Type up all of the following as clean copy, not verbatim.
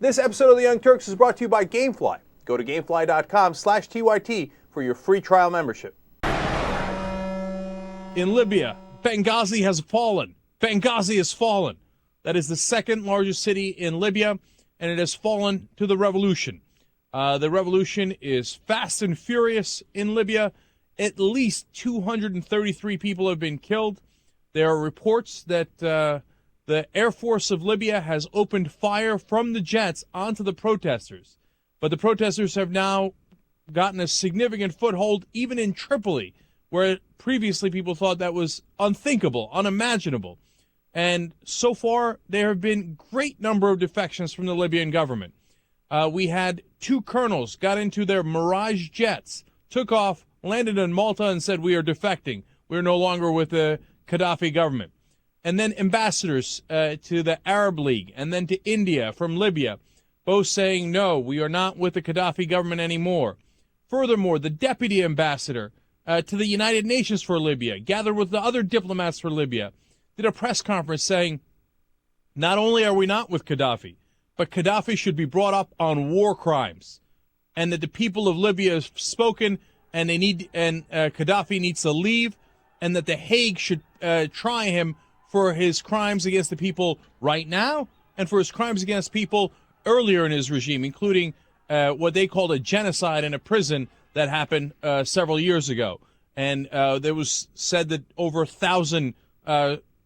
This episode of The Young Turks is brought to you by Gamefly. Go to gamefly.com/TYT for your free trial membership. In Libya, Benghazi has fallen. Benghazi has fallen. That is the second largest city in Libya, and it has fallen to the revolution. The revolution is fast and furious in Libya. At least 233 people have been killed. There are reports that the Air Force of Libya has opened fire from the jets onto the protesters. But the protesters have now gotten a significant foothold even in Tripoli, where previously people thought that was unthinkable, unimaginable. And so far, there have been great number of defections from the Libyan government. We had two colonels got into their Mirage jets, took off, landed in Malta, and said, "We are defecting. We're no longer with the Gaddafi government." And then ambassadors to the Arab League and then to India from Libya, both saying, "No, we are not with the Gaddafi government anymore." Furthermore, the deputy ambassador to the United Nations for Libya, gathered with the other diplomats for Libya, did a press conference saying, not only are we not with Gaddafi, but Gaddafi should be brought up on war crimes, and that the people of Libya have spoken, and Gaddafi needs to leave, and that The Hague should try him for his crimes against the people right now, and for his crimes against people earlier in his regime, including what they called a genocide in a prison that happened several years ago. And there was said that over 1,000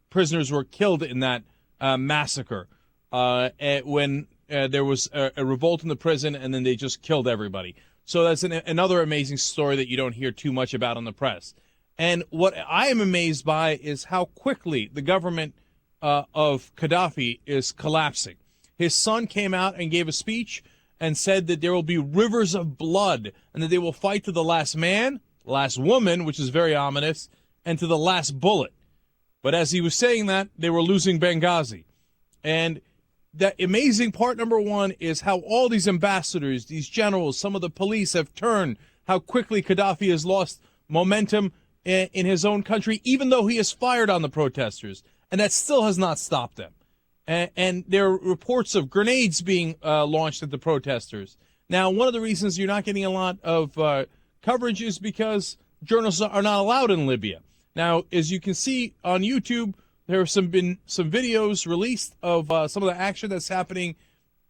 prisoners were killed in that massacre when there was a revolt in the prison, and then they just killed everybody. So that's another amazing story that you don't hear too much about in the press. And what I am amazed by is how quickly the government of Gaddafi is collapsing. His son came out and gave a speech and said that there will be rivers of blood and that they will fight to the last man, last woman, which is very ominous, and to the last bullet. But as he was saying that, they were losing Benghazi. And that amazing part number one is how all these ambassadors, these generals, some of the police have turned, how quickly Gaddafi has lost momentum in his own country, even though he has fired on the protesters. And that still has not stopped them. And there are reports of grenades being launched at the protesters. Now, one of the reasons you're not getting a lot of coverage is because journalists are not allowed in Libya. Now, as you can see on YouTube, there have been some videos released of some of the action that's happening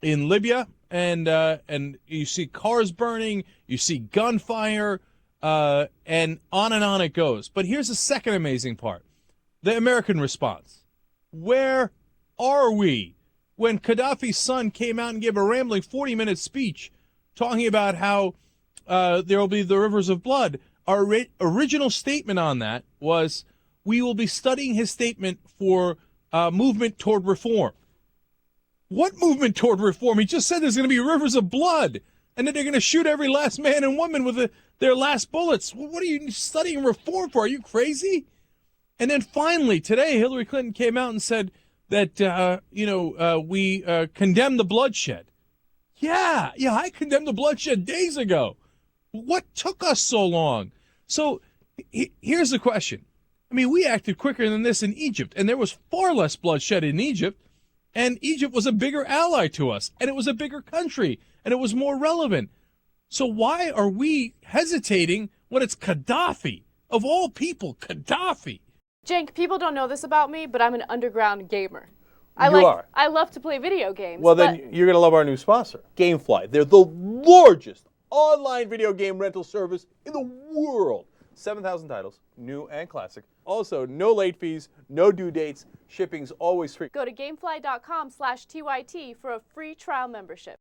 in Libya, and you see cars burning, you see gunfire, and on it goes. But here's the second amazing part: the American response. Where are we? When Gaddafi's son came out and gave a rambling 40-minute speech talking about how there will be the rivers of blood, our original statement on that was, we will be studying his statement for movement toward reform. What movement toward reform? He just said there's going to be rivers of blood and that they're going to shoot every last man and woman with their last bullets. What are you studying reform for? Are you crazy? And then finally, today, Hillary Clinton came out and said that, we condemn the bloodshed. Yeah, I condemned the bloodshed days ago. What took us so long? So here's the question. I mean, we acted quicker than this in Egypt, and there was far less bloodshed in Egypt, and Egypt was a bigger ally to us, and it was a bigger country, and it was more relevant. So why are we hesitating when it's Gaddafi? Of all people, Gaddafi. Cenk, people don't know this about me, but I'm an underground gamer. I love to play video games. Well, then you're going to love our new sponsor, Gamefly. They're the largest online video game rental service in the world. 7,000 titles, new and classic. Also, no late fees, no due dates. Shipping's always free. Go to gamefly.com/TYT for a free trial membership.